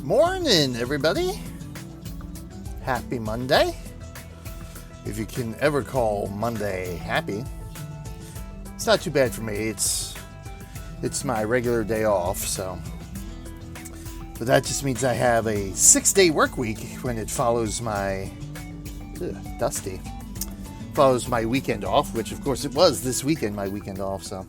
Morning, everybody. Happy Monday. If you can ever call Monday happy. It's not too bad for me. It's my regular day off, so. But that just means I have a 6-day work week when it follows my dusty. Follows my weekend off, which of course it was this weekend, my weekend off, so.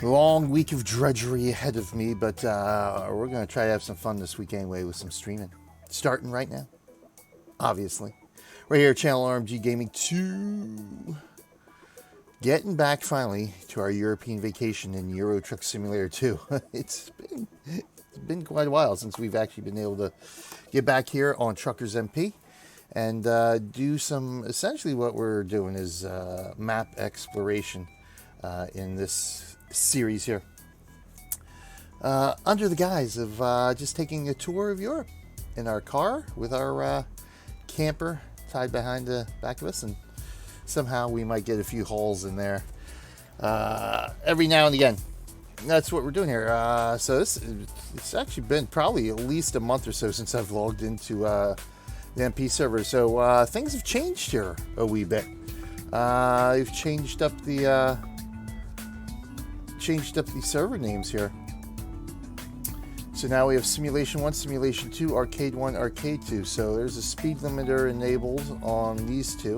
Long week of drudgery ahead of me, but we're going to try to have some fun this week anyway with some streaming. Starting right now, obviously. Right here, Channel RMG Gaming 2. Getting back finally to our European vacation in Euro Truck Simulator 2. It's been quite a while since we've actually been able to get back here on Truckers MP and do some, essentially what we're doing is map exploration in this series here, under the guise of just taking a tour of Europe in our car with our camper tied behind the back of us, and somehow we might get a few hauls in there every now and again. That's what we're doing here. So it's actually been probably at least a month or so since I've logged into the MP server, so things have changed here a wee bit. I've changed up the server names here. So now we have Simulation 1, Simulation 2, Arcade 1, Arcade 2. So there's a speed limiter enabled on these two.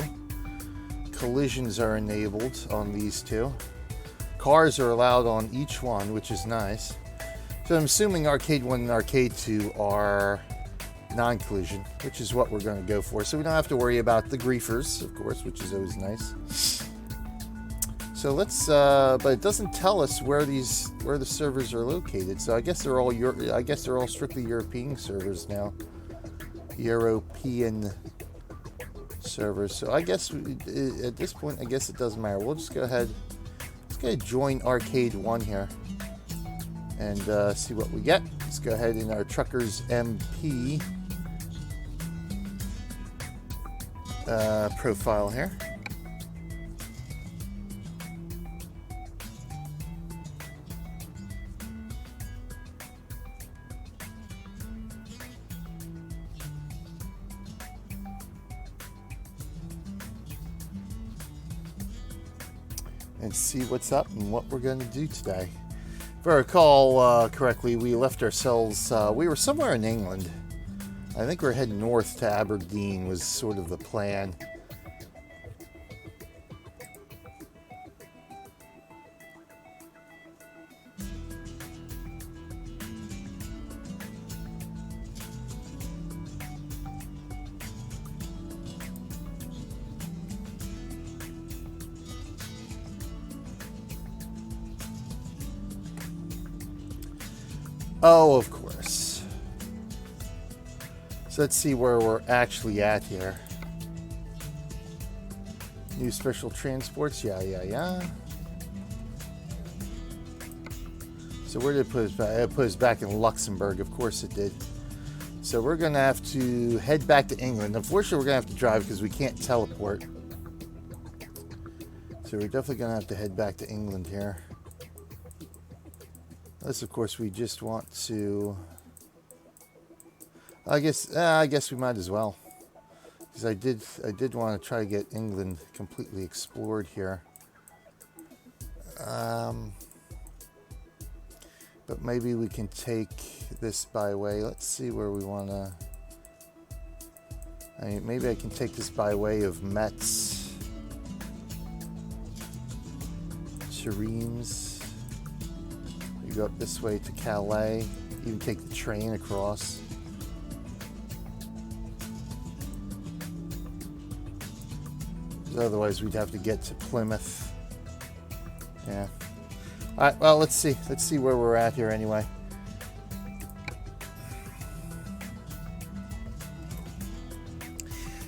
Collisions are enabled on these two. Cars are allowed on each one, which is nice. So I'm assuming Arcade 1 and Arcade 2 are non-collision, which is what we're going to go for. So we don't have to worry about the griefers, of course, which is always nice. So let's, but it doesn't tell us where the servers are located. So I guess they're all strictly European servers now. European servers. So I guess at this point, I guess it doesn't matter. We'll just go ahead. Let's go ahead and join Arcade 1 here and see what we get. Let's go ahead in our Truckers MP profile here. And see what's up and what we're going to do today. If I recall correctly, we left ourselves, we were somewhere in England. I think we're heading north to Aberdeen was sort of the plan. Oh, of course. So let's see where we're actually at here. New special transports, yeah. So where did it put us back? It put us back in Luxembourg, of course it did. So we're going to have to head back to England. Unfortunately, we're going to have to drive because we can't teleport. So we're definitely going to have to head back to England here. Unless, of course, we just want to. I guess we might as well, because I did want to try to get England completely explored here. But maybe we can take this byway. Let's see where we want to. I mean, maybe I can take this by way of Metz, Reims. You go up this way to Calais. You can take the train across. Otherwise, we'd have to get to Plymouth. Yeah. All right. Well, let's see. Let's see where we're at here anyway.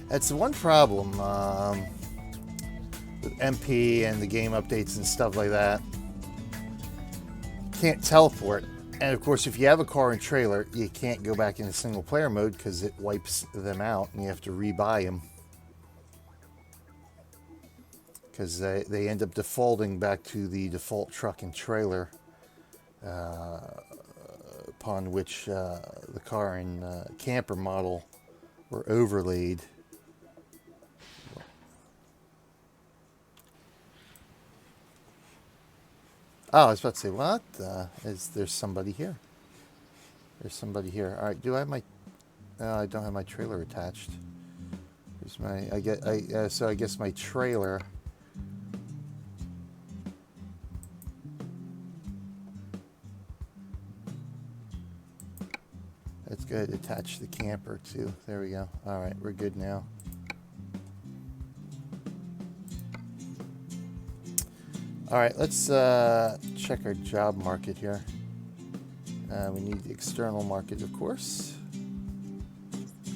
That's the one problem with MP and the game updates and stuff like that. Can't teleport, and of course if you have a car and trailer you can't go back into single player mode because it wipes them out and you have to rebuy them because they end up defaulting back to the default truck and trailer upon which the car and camper model were overlaid. Oh, I was about to say, what? There's somebody here. There's somebody here. All right, do I have my... No, I don't have my trailer attached. Here's my... so I guess my trailer... Let's go ahead and attach the camper too. There we go. All right, we're good now. All right, let's check our job market here. We need the external market, of course.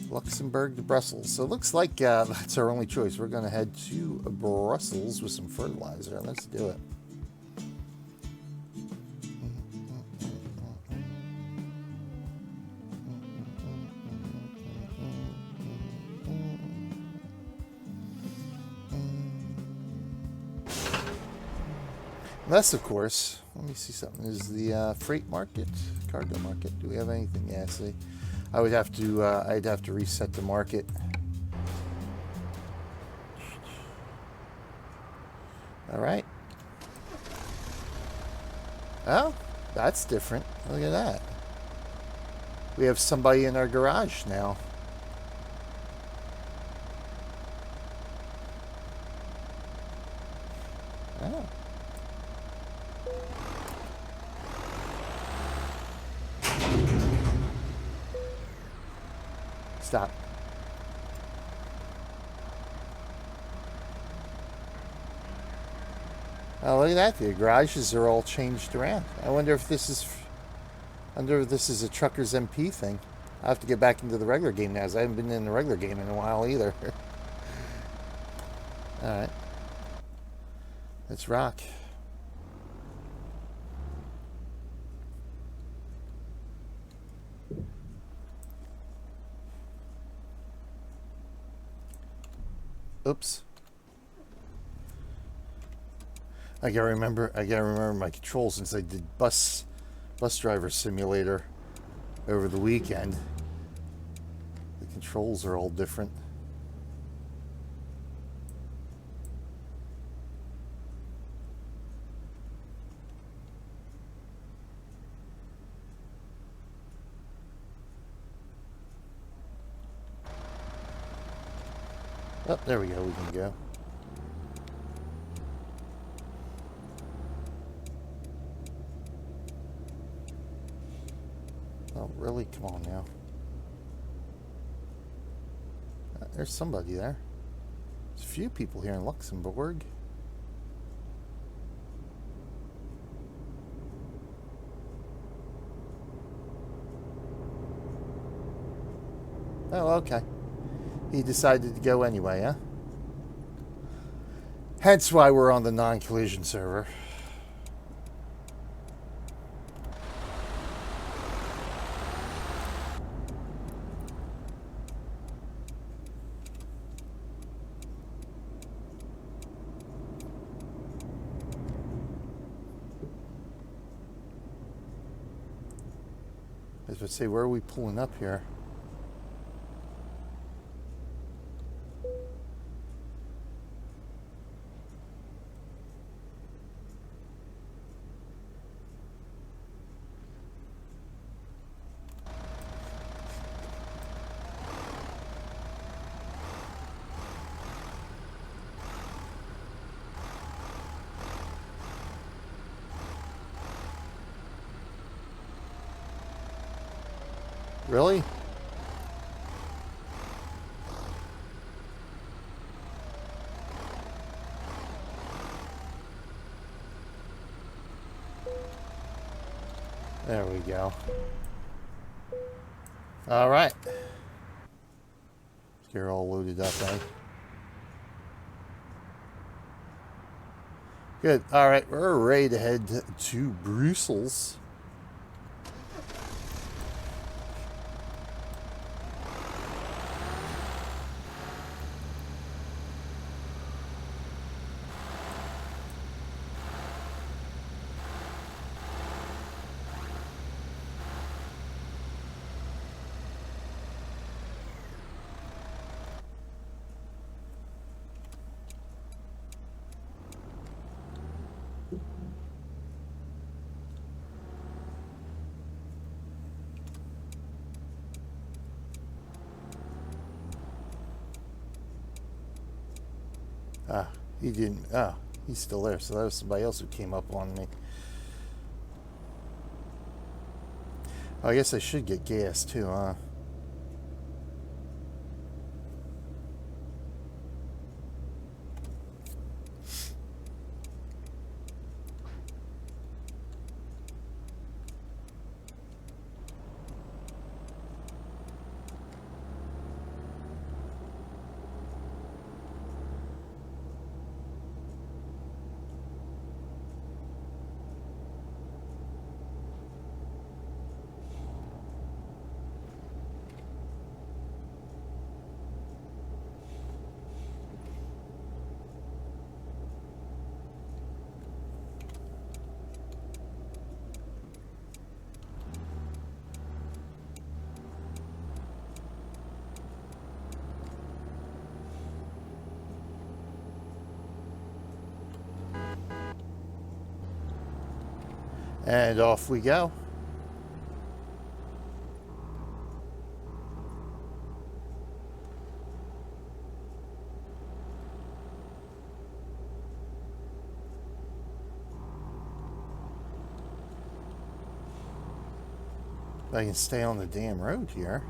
Luxembourg to Brussels. So it looks like that's our only choice. We're going to head to Brussels with some fertilizer. Let's do it. Unless, of course, let me see something. Is the freight market, cargo market? Do we have anything? Yeah, see, I would have to. I'd have to reset the market. All right. Oh, that's different. Look at that. We have somebody in our garage now. Oh. Stop. Oh, look at that. The garages are all changed around. I wonder if this is... I wonder if this is a Truckers MP thing. I have to get back into the regular game now, as I haven't been in the regular game in a while either. Alright. Let's rock. Oops. I gotta remember my controls since I did bus driver simulator over the weekend. The controls are all different. Oh, there we go. We can go. Oh, really? Come on now. There's somebody there. There's a few people here in Luxembourg. Oh, okay. He decided to go anyway, huh? Hence why we're on the non-collision server. I was about to say, where are we pulling up here? Really? There we go. All right. You're all loaded up, eh? Good. All right, we're ready to head to Brussels. He didn't. He's still there. So that was somebody else who came up on me. I guess I should get gas too, huh? And off we go. I can stay on the damn road here.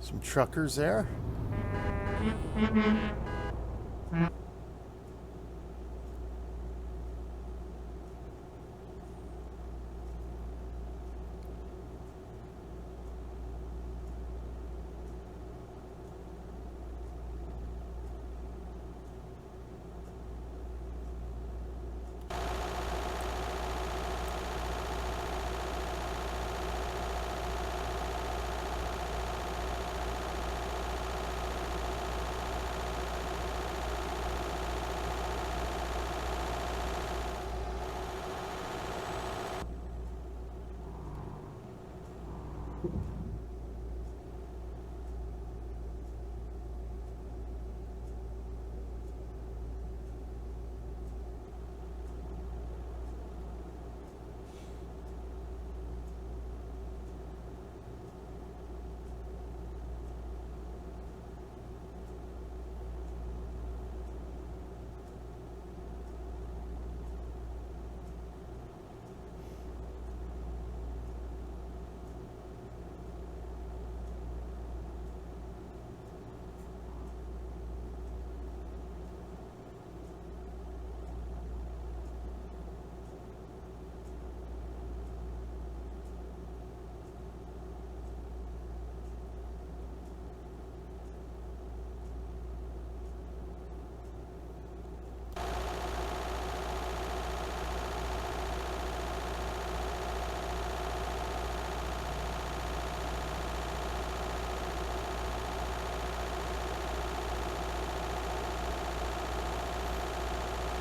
Some truckers there.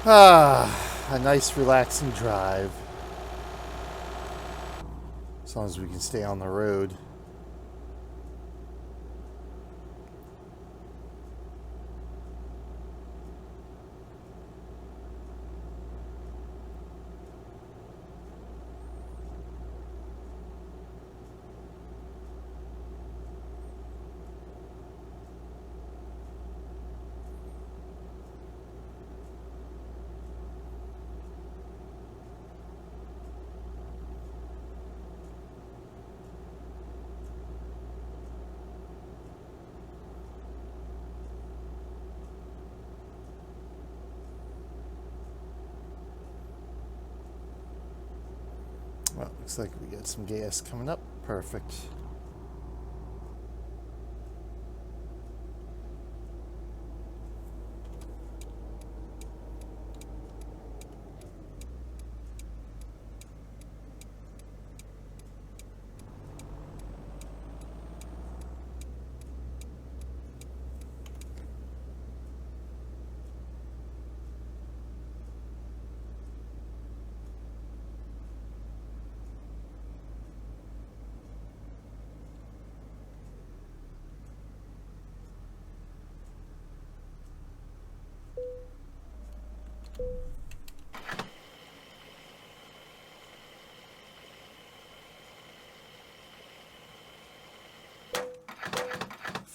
A nice relaxing drive. As long as we can stay on the road. Well, looks like we got some gas coming up. Perfect.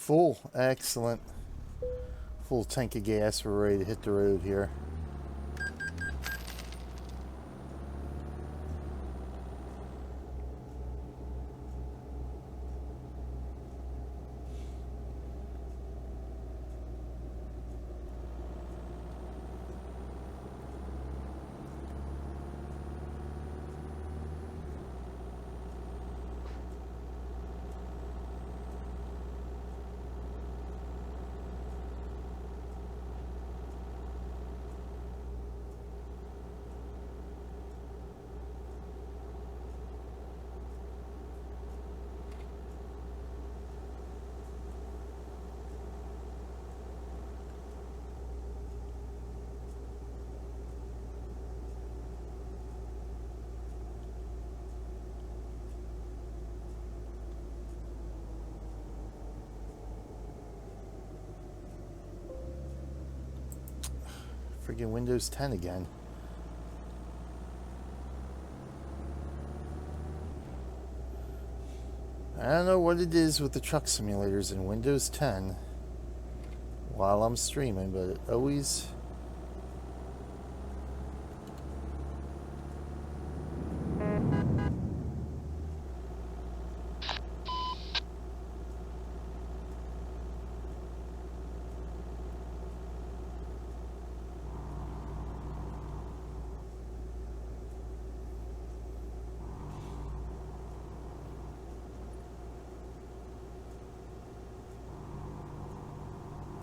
Full. Excellent. Full tank of gas. We're ready to hit the road here. Friggin' Windows 10 again. I don't know what it is with the truck simulators in Windows 10 while I'm streaming, but it always...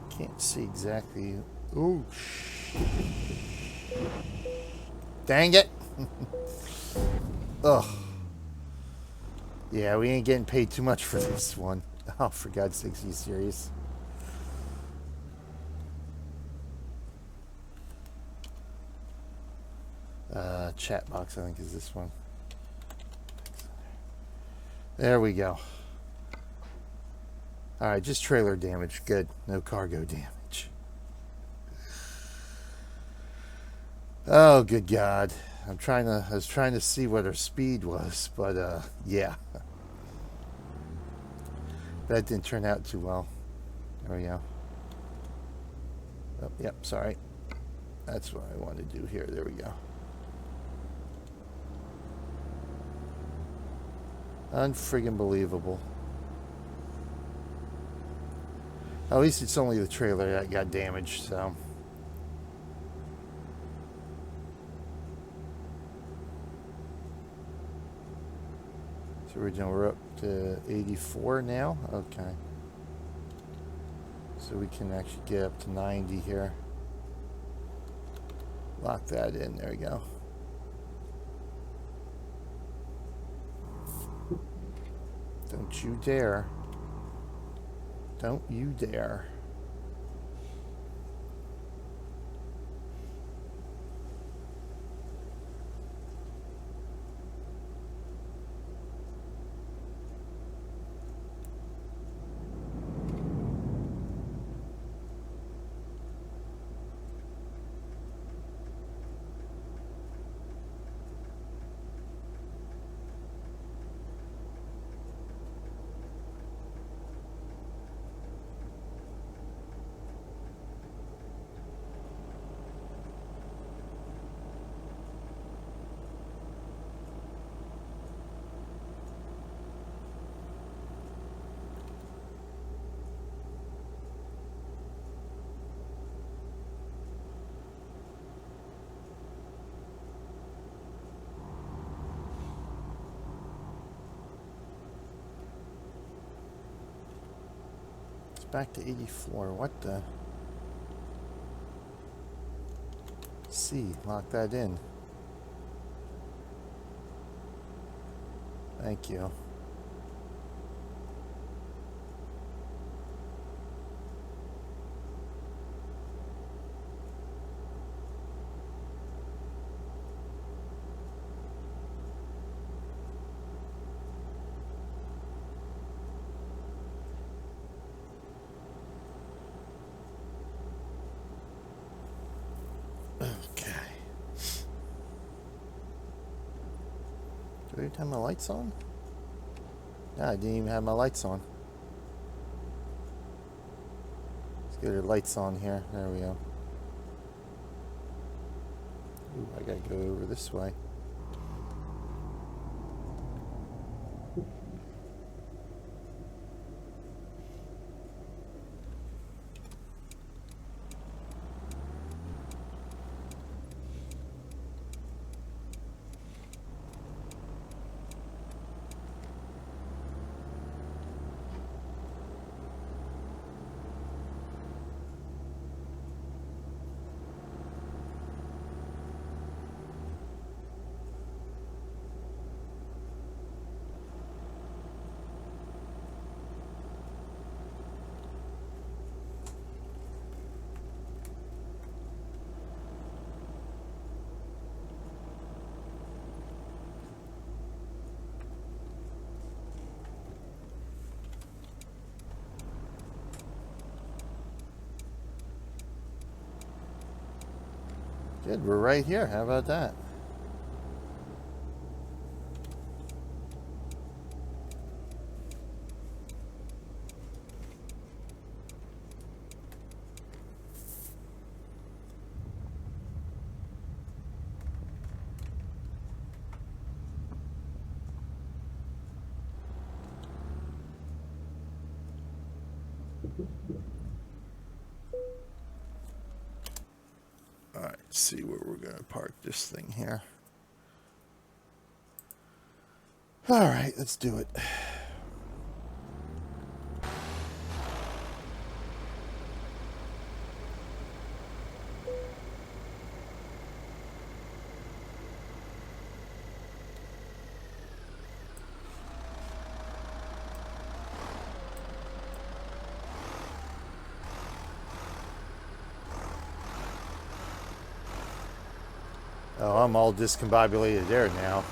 Can't see exactly. Ooh. Dang it. Ugh. Yeah, we ain't getting paid too much for this one. Oh, for God's sakes, are you serious? Chat box, I think, is this one. There we go. Alright, just trailer damage. Good. No cargo damage. Oh, good God. I was trying to see what our speed was, but, yeah. That didn't turn out too well. There we go. Oh, yep, sorry. That's what I want to do here. There we go. Unfriggin' believable. At least it's only the trailer that got damaged, so. So we're up to 84 now? Okay. So we can actually get up to 90 here. Lock that in, there we go. Don't you dare. Don't you dare. Back to 84. What the? C. Lock that in. Thank you. Do I have my lights on? No, I didn't even have my lights on. Let's get our lights on here. There we go. Ooh, I gotta go over this way. Good, we're right here. How about that? All right, let's see where we're going to park this thing here. All right, let's do it. Oh, I'm all discombobulated there now.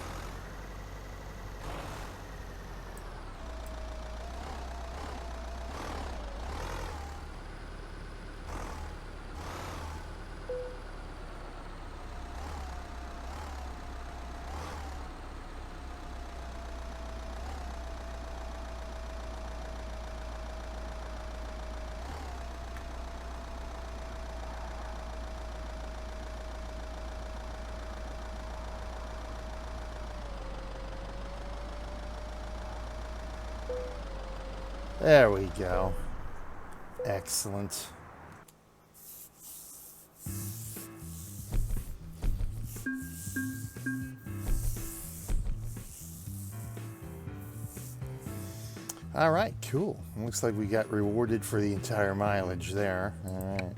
There we go. Excellent. All right, cool. Looks like we got rewarded for the entire mileage there. All right.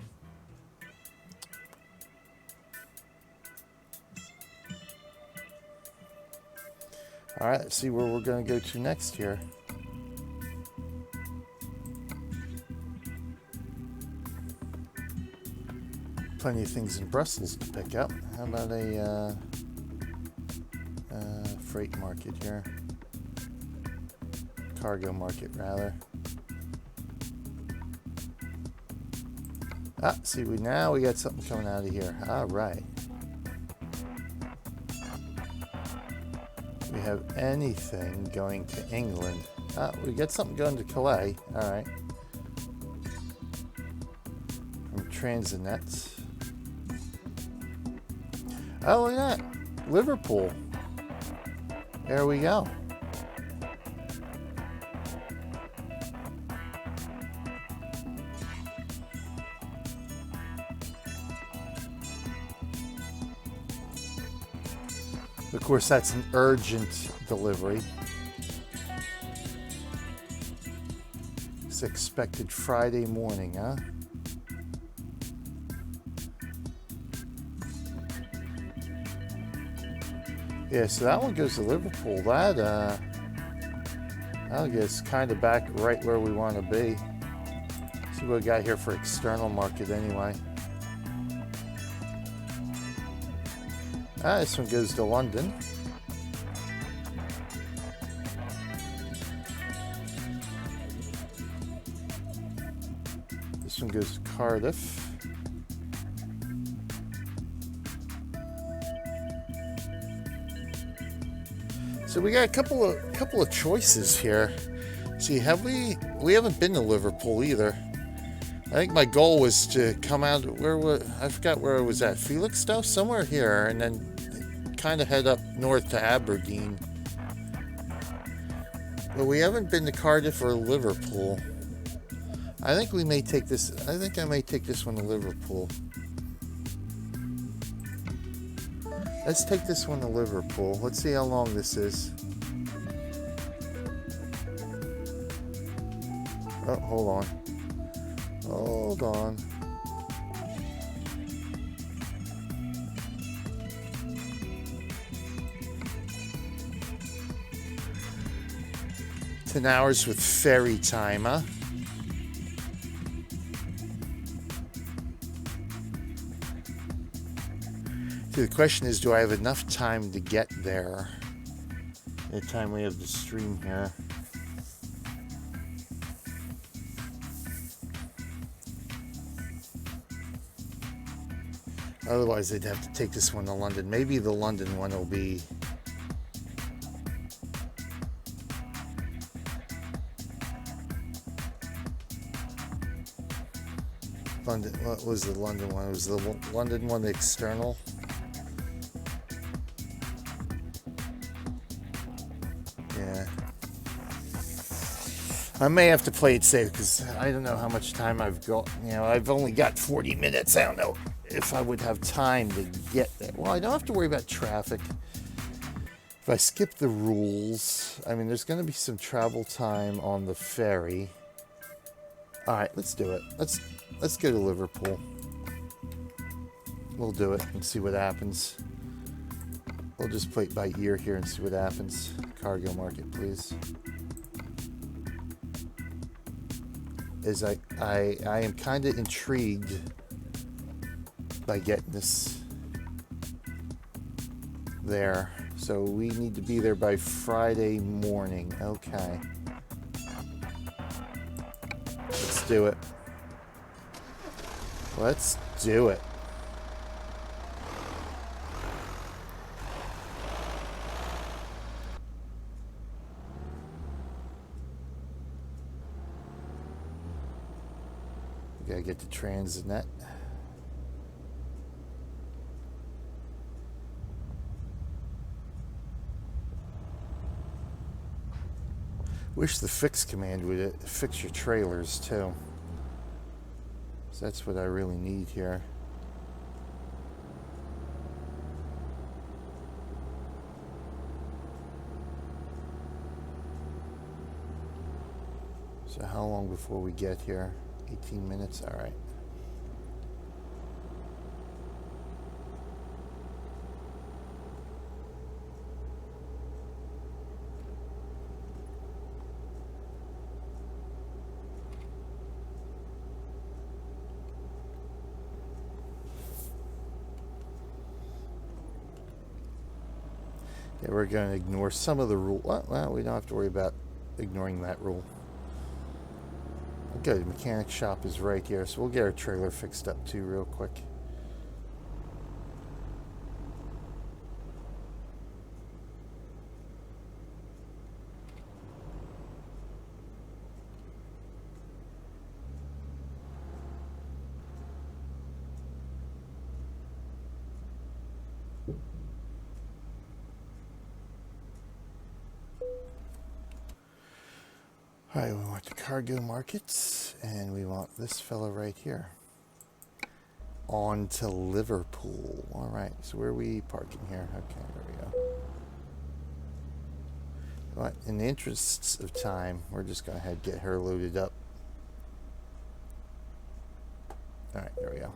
All right, let's see where we're going to go to next here. Plenty of things in Brussels to pick up. How about a freight market here? Cargo market, rather. Ah, see, now we got something coming out of here. All right. We have anything going to England. Ah, we got something going to Calais. All right. From Transinet. Oh, look at that. Liverpool. There we go. Of course, that's an urgent delivery. It's expected Friday morning, huh? Yeah, so that one goes to Liverpool. That'll get us kind of back right where we want to be. See what we got here for external market anyway. Ah, this one goes to London. This one goes to Cardiff. So we got a couple of choices here. See, we haven't been to Liverpool either. I think my goal was to come out, I forgot where I was at, Felixstowe, somewhere here, and then kind of head up north to Aberdeen. But we haven't been to Cardiff or Liverpool. I think we may take this, I think I may take this one to Liverpool. Let's take this one to Liverpool. Let's see how long this is. Oh, hold on. Hold on. $10 hours with ferry time, huh? So the question is, do I have enough time to get there at the time we have the stream here? Otherwise, they'd have to take this one to London. Maybe the London one will be... London, what was the London one? Was the London one the external? Yeah. I may have to play it safe because I don't know how much time I've got. You know, I've only got 40 minutes. I don't know if I would have time to get there. Well, I don't have to worry about traffic. If I skip the rules, I mean, there's going to be some travel time on the ferry. All right, let's do it. Let's go to Liverpool. We'll do it and see what happens. We'll just play it by ear here and see what happens. Cargo market, please. As I am kind of intrigued by getting this there. So we need to be there by Friday morning. Okay. Let's do it. Let's do it. We gotta get to Transnet. Wish the fix command would fix your trailers too. So that's what I really need here. So how long before we get here? 18 minutes? All right. Yeah, we're going to ignore some of the rule. Well, we don't have to worry about ignoring that rule. Okay, the mechanic shop is right here, so we'll get our trailer fixed up too real quick. All right, we want the cargo markets, and we want this fella right here. On to Liverpool. All right, so where are we parking here? Okay, there we go. But in the interests of time, we're just going to head get her loaded up. All right, there we go.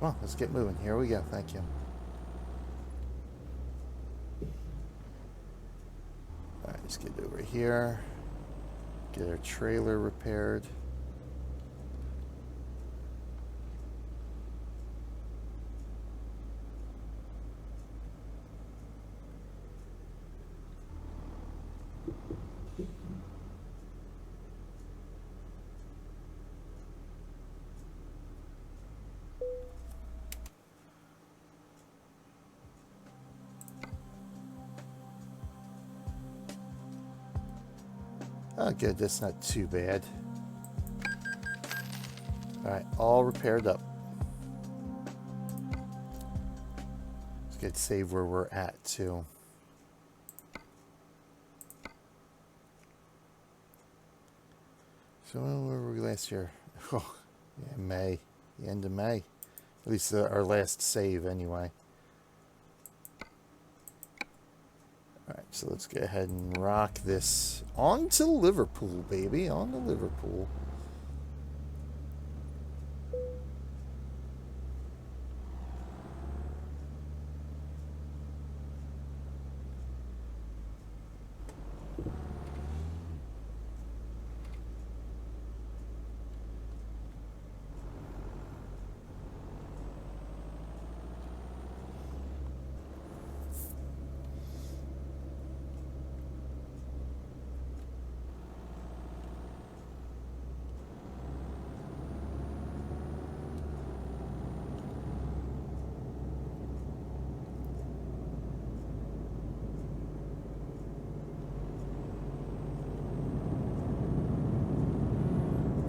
Come on, let's get moving. Here we go. Thank you. All right, let's get over here. Get our trailer repaired. Oh, good. That's not too bad. All right, all repaired up. Let's get save where we're at too. So where were we last year? Oh, yeah, May. The end of May. At least our last save anyway. Alright, so let's go ahead and rock this on to Liverpool, baby. On to Liverpool.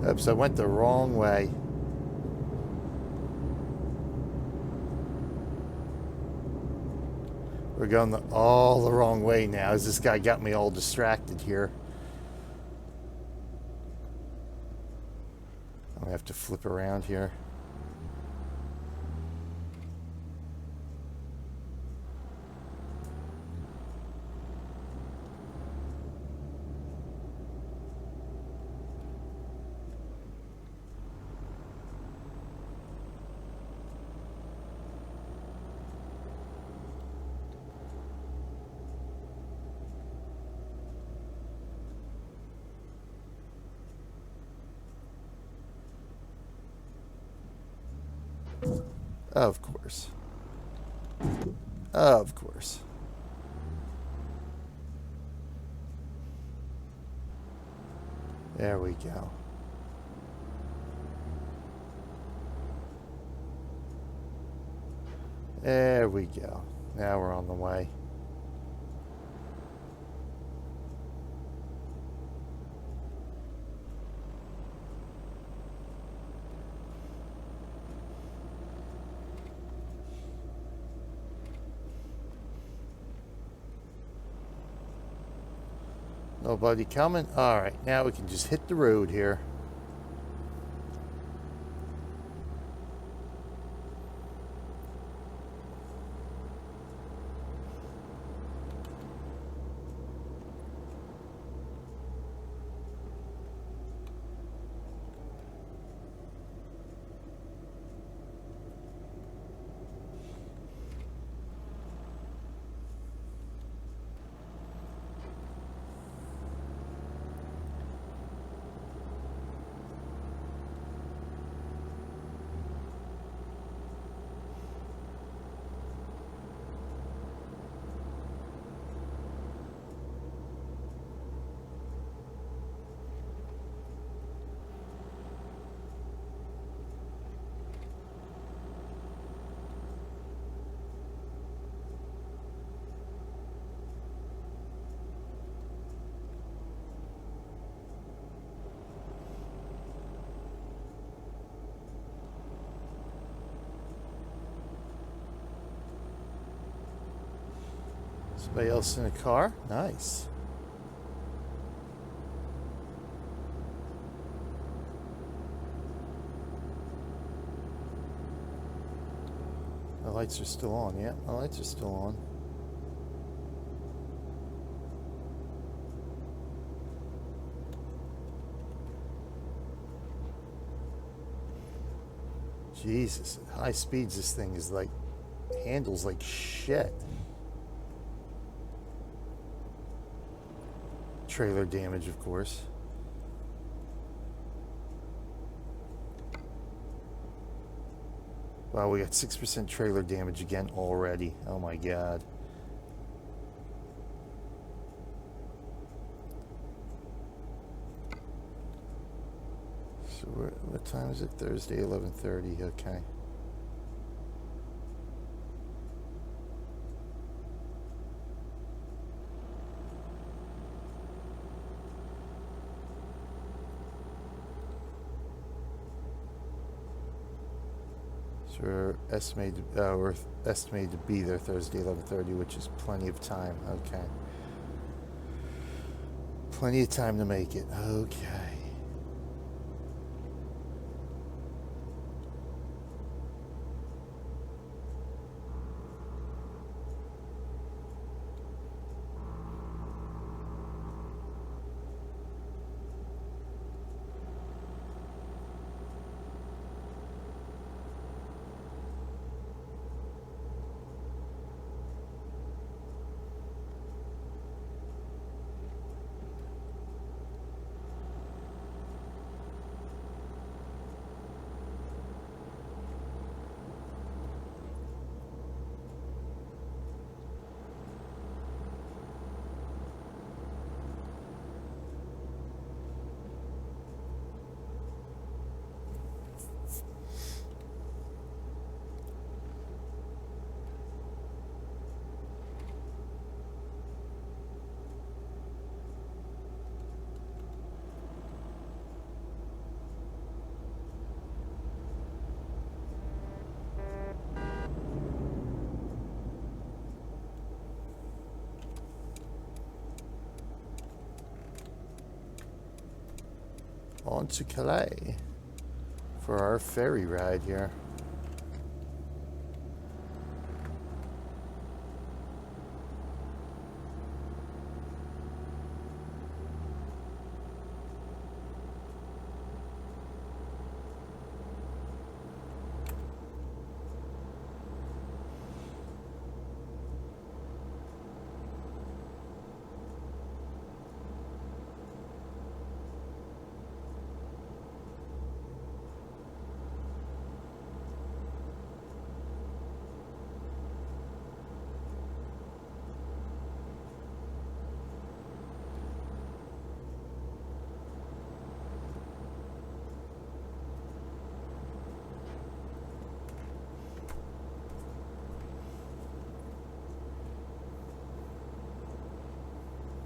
Oops, I went the wrong way. We're going all the wrong way now, as this guy got me all distracted here. I have to flip around here. Of course. Of course. There we go. There we go. Now we're on the way. Nobody coming? Alright, now we can just hit the road here. Somebody else in a car? Nice. The lights are still on. Yeah, the lights are still on. Jesus, at high speeds this thing is like, handles like shit. Trailer damage, of course. Wow, we got 6% trailer damage again already. Oh my god. So what time is it? Thursday, 11:30. Okay. So we're estimated to be there Thursday 11:30, which is plenty of time. Okay. Plenty of time to make it. Okay. On to Calais for our ferry ride here.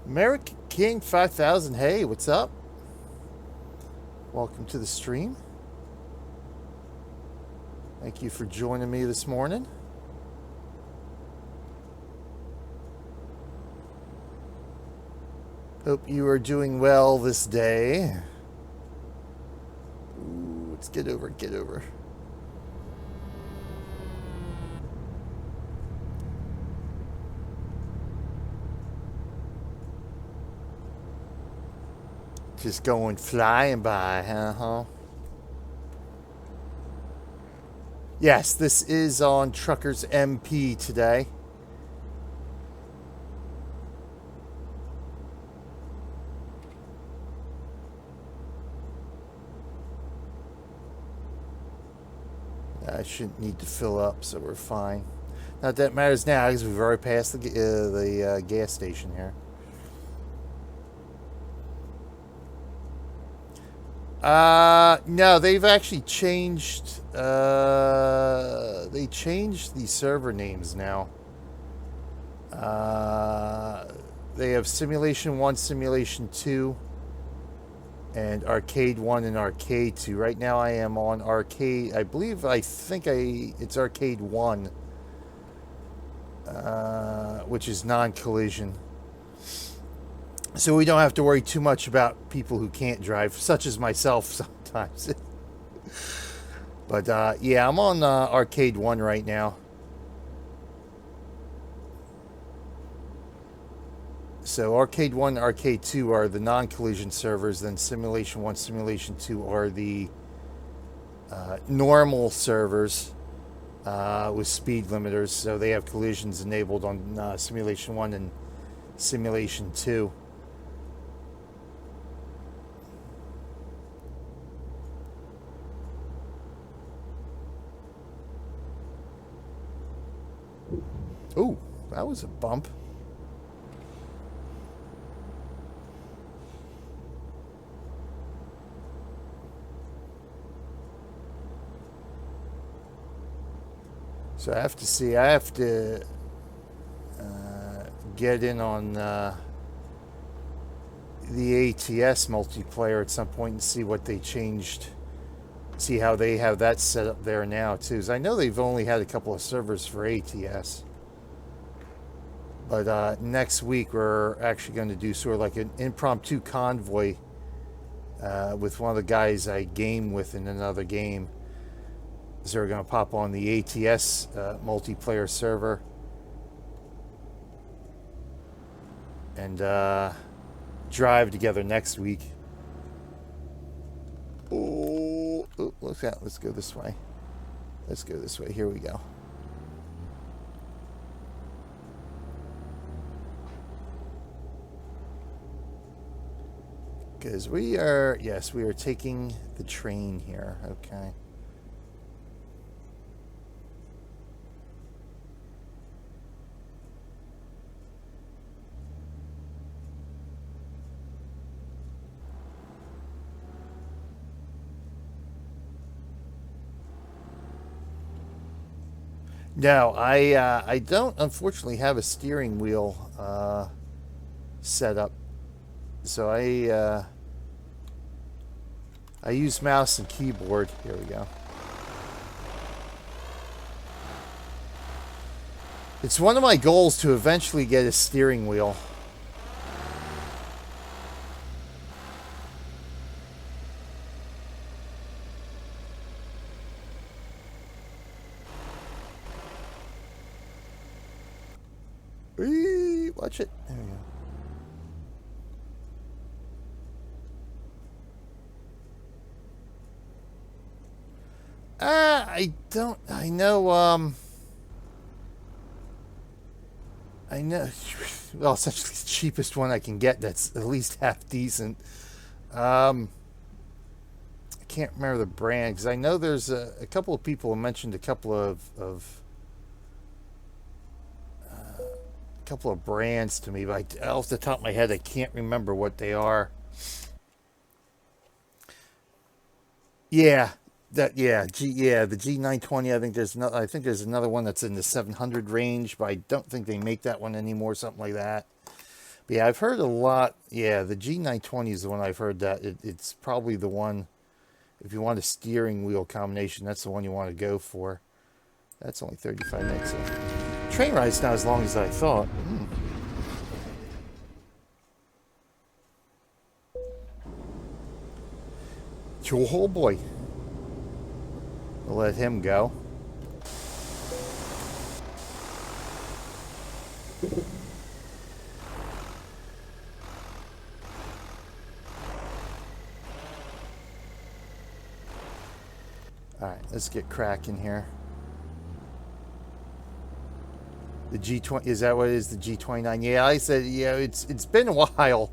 American King 5000, hey, what's up? Welcome to the stream. Thank you for joining me this morning. Hope you are doing well this day. Ooh, let's get over. Just going flying by, huh? Yes, this is on Truckers MP today. I shouldn't need to fill up, so we're fine. Not that matters now, because we've already passed the gas station here. No, they've actually changed. They changed the server names now. They have Simulation 1, Simulation 2, and Arcade 1 and Arcade 2. Right now I am on Arcade. I think it's Arcade 1, which is non-collision. So we don't have to worry too much about people who can't drive, such as myself sometimes. But yeah, I'm on Arcade 1 right now. So Arcade 1 and Arcade 2 are the non-collision servers, then Simulation 1, Simulation 2 are the normal servers with speed limiters. So they have collisions enabled on Simulation 1 and Simulation 2. Ooh, that was a bump. So I have to get in on the ATS multiplayer at some point and see what they changed see how they have that set up there now too. 'Cause I know they've only had a couple of servers for ATS. But next week we're actually going to do sort of like an impromptu convoy with one of the guys I game with in another game. So we're going to pop on the ATS multiplayer server and drive together next week. Oh, look at that. Let's go this way. Let's go this way. Here we go. Because we are, yes, we are taking the train here. Okay. No, I don't unfortunately have a steering wheel set up, so I use mouse and keyboard. Here we go. It's one of my goals to eventually get a steering wheel. Watch it. There we go. I don't. I know. I know. Well, it's actually the cheapest one I can get. That's at least half decent. I can't remember the brand because I know there's a couple of people who mentioned a couple of brands to me, but off the top of my head, I can't remember what they are. Yeah, the G920. I think there's another one that's in the 700 range, but I don't think they make that one anymore. Something like that. But yeah, I've heard a lot. Yeah, the G920 is the one I've heard that it's probably the one. If you want a steering wheel combination, that's the one you want to go for. That's only 35 minutes. So. Train ride's not as long as I thought. Oh boy. We'll let him go. Alright, let's get cracking here. The G20, is that what it is? The G29? Yeah, I said, yeah, it's been a while.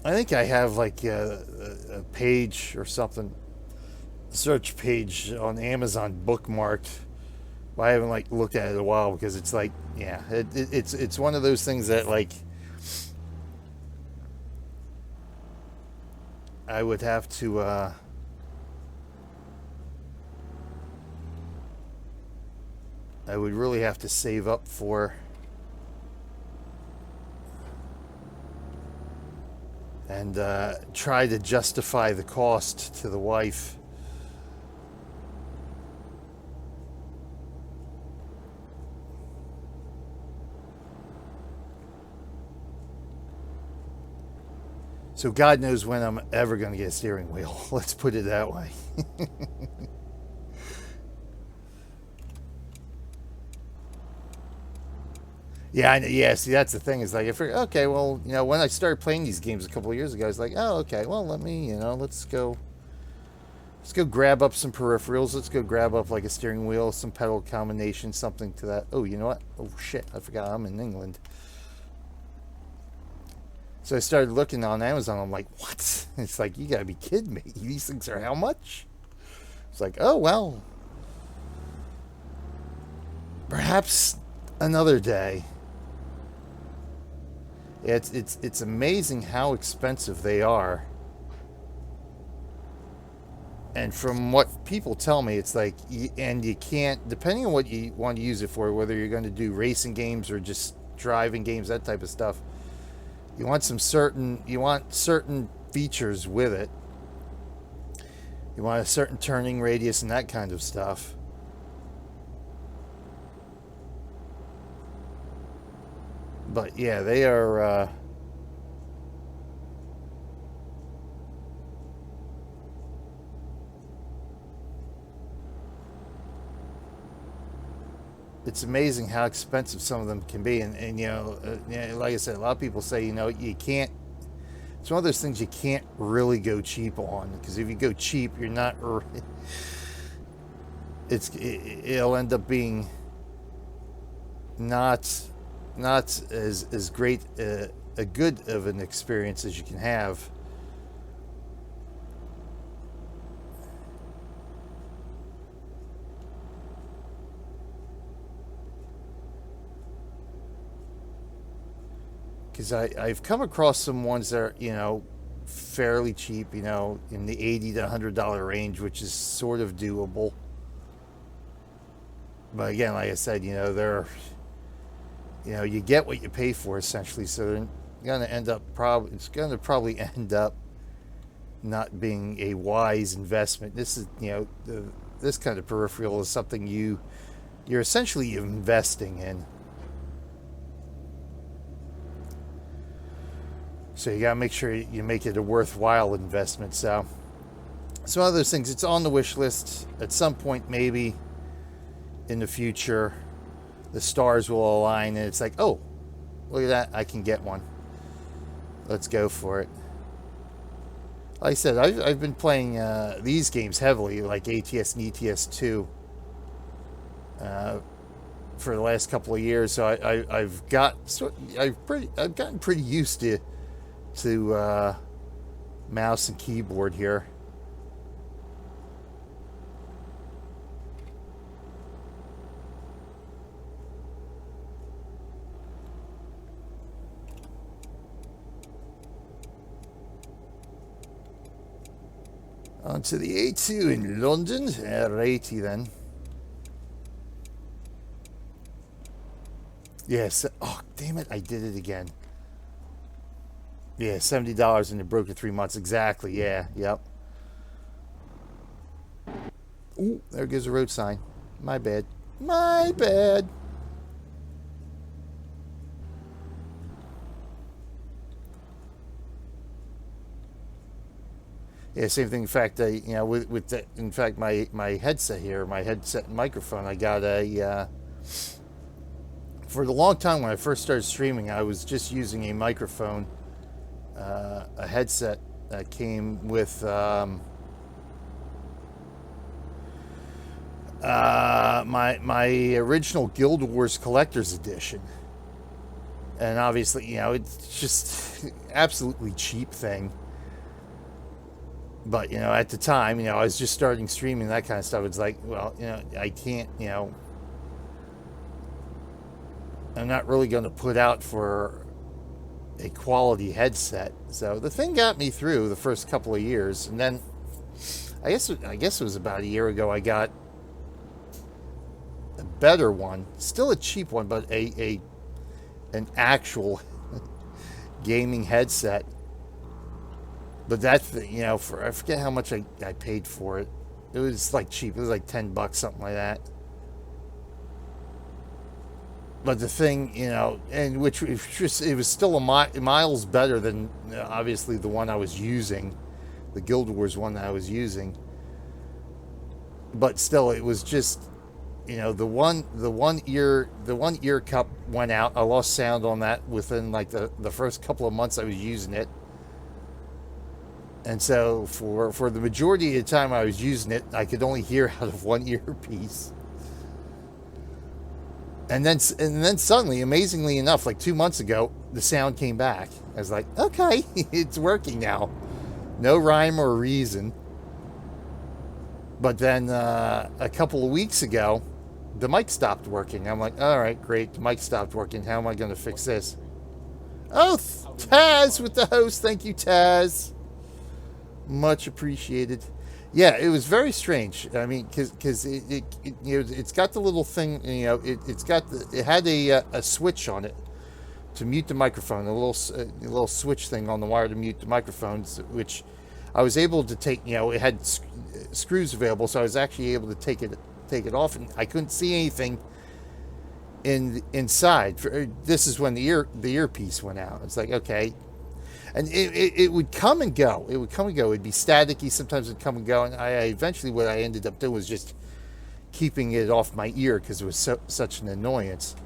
I think I have like a page or something, search page on Amazon bookmarked. But I haven't like looked at it in a while because it's like, yeah, it's one of those things that like I would have to I would really have to save up for, and try to justify the cost to the wife. So God knows when I'm ever going to get a steering wheel. Let's put it that way. Yeah, see, that's the thing. Is like, okay, well, when I started playing these games a couple of years ago, I was like, oh, okay, well, let me, let's go grab up some peripherals. Let's go grab up like a steering wheel, some pedal combination, something to that. Oh, you know what? Oh, shit, I forgot I'm in England. So I started looking on Amazon. I'm like, what? It's like, you gotta be kidding me. These things are how much? It's like, oh, well, perhaps another day. It's amazing how expensive they are. And from what people tell me, it's like, and you can't, depending on what you want to use it for, whether you're going to do racing games or just driving games, that type of stuff, you want certain features with it. You want a certain turning radius and that kind of stuff. But yeah, they are... it's amazing how expensive some of them can be. And you know, like I said, a lot of people say, you know, you can't... It's one of those things you can't really go cheap on, because if you go cheap, you're not... It'll end up being not as great a good of an experience as you can have. Because I've come across some ones that are, you know, fairly cheap, you know, in the $80 to $100 range, which is sort of doable. But again, like I said, you know, they're, you know, you get what you pay for essentially. So they're going to end up probably end up not being a wise investment. This is, you know, this kind of peripheral is something you're essentially investing in. So you gotta make sure you make it a worthwhile investment. So some of those things, it's on the wish list. At some point, maybe in the future, the stars will align and it's like, oh, look at that, I can get one. Let's go for it. Like I said, I've been playing these games heavily, like ATS and ETS 2, for the last couple of years. So I've gotten pretty used to mouse and keyboard here. On to the A2 in London. Righty then. Yes. Oh, damn it. I did it again. Yeah, $70 and it broke in 3 months. Exactly. Yeah. Yep. Ooh, there goes a road sign. My bad. My bad. Yeah, same thing. In fact, you know, with the, in fact, my headset here, my headset and microphone, I got a. For the long time when I first started streaming, I was just using a microphone, a headset that came with my original Guild Wars Collector's Edition, and obviously, you know, it's just absolutely cheap thing. But, you know, at the time, you know, I was just starting streaming, that kind of stuff. It's like, well, you know, I can't, you know, I'm not really going to put out for a quality headset. So the thing got me through the first couple of years. And then I guess it was about a year ago, I got a better one, still a cheap one, but an actual gaming headset. But that's, you know, I forget how much I paid for it. It was like cheap. It was like $10, something like that. But the thing, you know, and which it was still miles better than obviously the one I was using, the Guild Wars one that I was using. But still, it was just, you know, the one ear cup went out. I lost sound on that within like the first couple of months I was using it. And so for the majority of the time I was using it, I could only hear out of one earpiece. And then suddenly, amazingly enough, like 2 months ago, the sound came back. I was like, okay, it's working now. No rhyme or reason. But then a couple of weeks ago, the mic stopped working. I'm like, all right, great. The mic stopped working. How am I going to fix this? Oh, Taz with the host. Thank you, Taz. Much appreciated. Yeah, it was very strange. I mean, because it you know, it's got the little thing, you know, it had a switch on it to mute the microphone, a little switch thing on the wire to mute the microphones, which I was able to take, it had screws available, so I was actually able to take it off, and I couldn't see anything inside. This is when the earpiece went out. It's like, okay. And it would come and go. It would come and go. It'd be staticky. Sometimes it'd come and go. And eventually what I ended up doing was just keeping it off my ear because it was such an annoyance.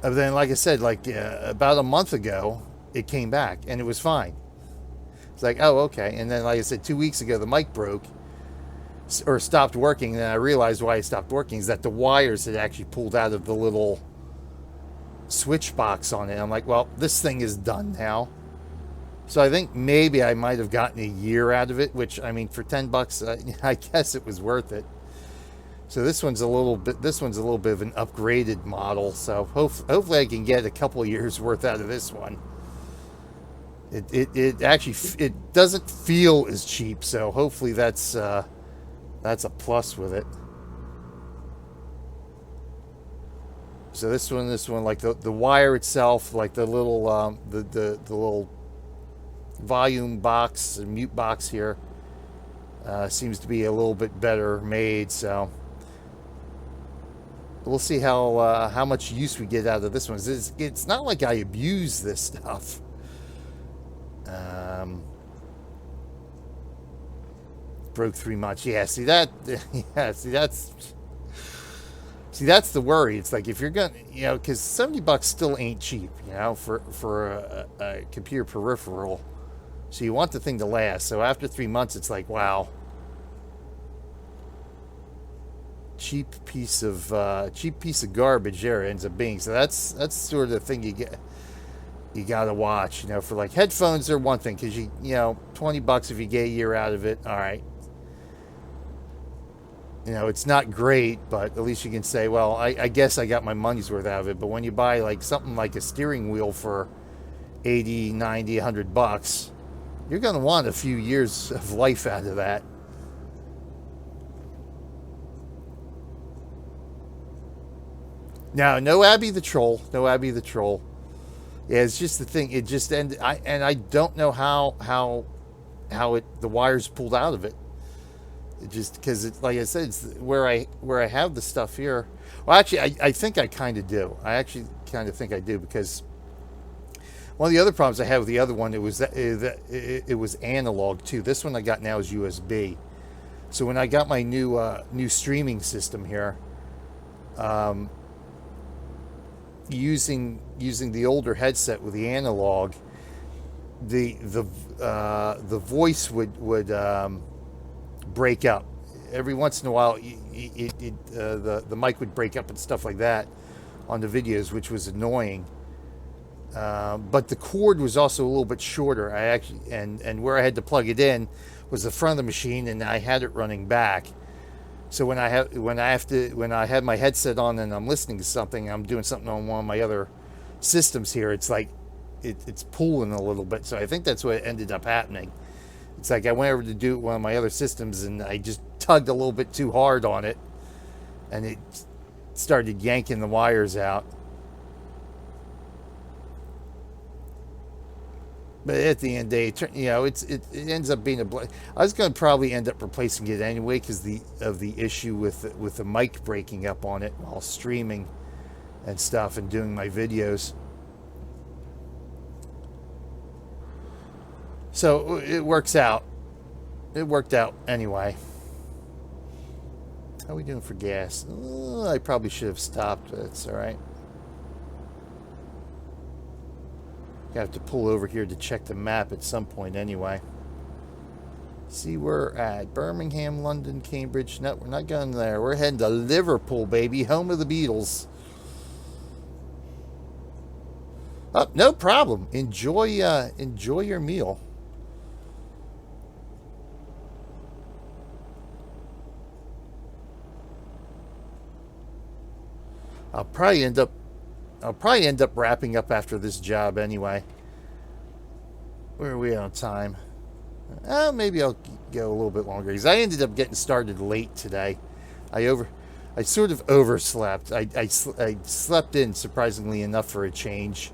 But then, like I said, about a month ago, it came back and it was fine. It's like, oh, okay. And then, like I said, 2 weeks ago, the mic broke or stopped working. And then I realized why it stopped working is that the wires had actually pulled out of the little switch box on it. I'm like, well, this thing is done now. So I think maybe I might have gotten a year out of it, which, I mean, for $10, I guess it was worth it. So this one's a little bit of an upgraded model. So hopefully I can get a couple of years worth out of this one. It actually doesn't feel as cheap, so hopefully that's a plus with it. So this one, like the wire itself, like the little the little volume box and mute box here, seems to be a little bit better made. So we'll see how much use we get out of this one. It's not like I abuse this stuff. Broke 3 months. Yeah, see that? Yeah, see that's the worry. It's like if you're gonna, because $70 still ain't cheap, for a computer peripheral. So you want the thing to last. So after 3 months, it's like, wow, cheap piece of garbage there ends up being. So that's sort of the thing you gotta watch. For like headphones, they're one thing because $20 if you get a year out of it. All right. It's not great, but at least you can say, well, I guess I got my money's worth out of it. But when you buy like something like a steering wheel for $80, $90, $100, you're going to want a few years of life out of that. Now, no Abby the Troll. Yeah, it's just the thing. It just ended. I don't know how the wires pulled out of it. Just because it's like I said, it's where I have the stuff here. Well, actually, I think I kind of do. I actually kind of think I do, because one of the other problems I had with the other one, it was analog too. This one I got now is USB. So when I got my new streaming system here, using the older headset with the analog, the voice would break up every once in a while. The mic would break up and stuff like that on the videos, which was annoying. But the cord was also a little bit shorter. I actually and where I had to plug it in was the front of the machine, and I had it running back. So when I have my headset on and I'm listening to something, I'm doing something on one of my other systems here, it's like it's pulling a little bit. So I think that's what ended up happening. It's like I went over to do one of my other systems and I just tugged a little bit too hard on it, and it started yanking the wires out. But at the end of the day, it ends up being I was going to probably end up replacing it anyway because of the issue with the mic breaking up on it while streaming and stuff and doing my videos. So it works out. It worked out anyway. How are we doing for gas? I probably should have stopped, but it's all right. I have to pull over here to check the map at some point anyway. See where we're at. Birmingham, London, Cambridge. No, we're not going there. We're heading to Liverpool, baby. Home of the Beatles. Oh, no problem. Enjoy your meal. I'll probably end up wrapping up after this job anyway. Where are we on time? Maybe I'll go a little bit longer because I ended up getting started late today. I sort of overslept. I slept in surprisingly enough for a change.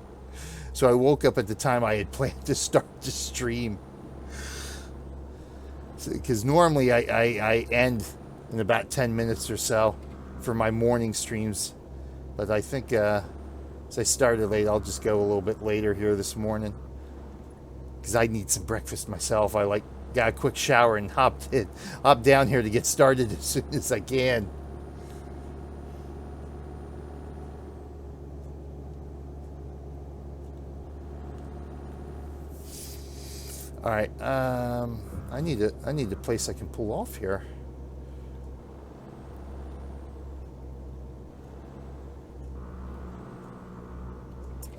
So I woke up at the time I had planned to start the stream. Because normally I end in about 10 minutes or so for my morning streams. But I think as I started late, I'll just go a little bit later here this morning. Because I need some breakfast myself. I got a quick shower and hopped down here to get started as soon as I can. All right, I need a place I can pull off here.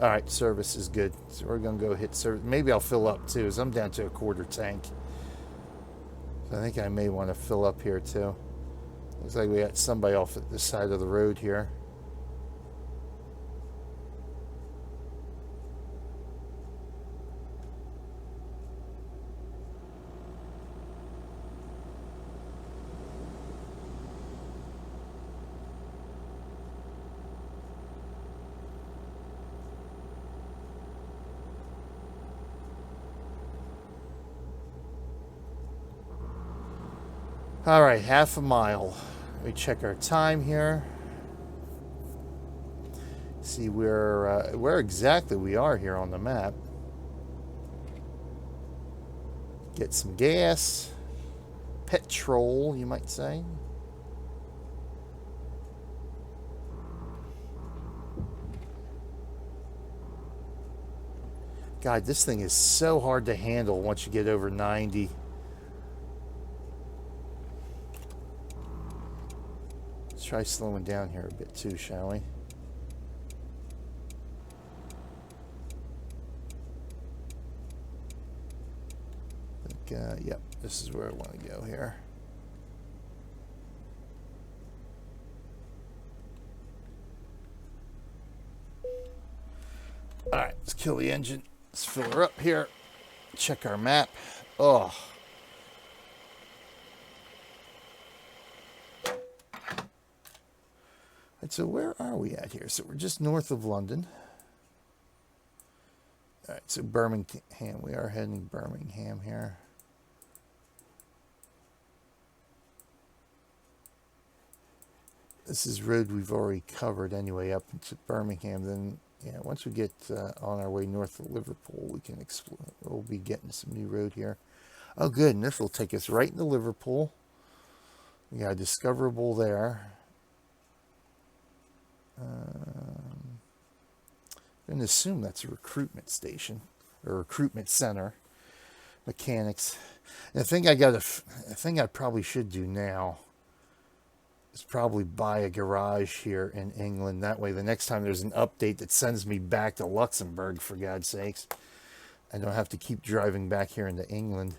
All right, service is good. So we're gonna go hit service. Maybe I'll fill up too, as I'm down to a quarter tank. So I think I may want to fill up here too. Looks like we got somebody off at the side of the road here. All right, half a mile. Let me check our time here. See where exactly we are here on the map. Get some gas. Petrol, you might say. God, this thing is so hard to handle once you get over 90. Try slowing down here a bit too, shall we? Yep, this is where I want to go here. All right, let's kill the engine. Let's fill her up here. Check our map. Oh. So where are we at here? So we're just north of London. All right, so Birmingham. We are heading Birmingham here. This is road we've already covered anyway up into Birmingham. Then, yeah, once we get on our way north of Liverpool, we can explore. We'll be getting some new road here. Oh, good. And this will take us right into Liverpool. We got a discoverable there. I'm going to assume that's a recruitment station or recruitment center. Mechanics. And the thing I probably should do now is probably buy a garage here in England. That way, the next time there's an update that sends me back to Luxembourg, for God's sakes, I don't have to keep driving back here into England.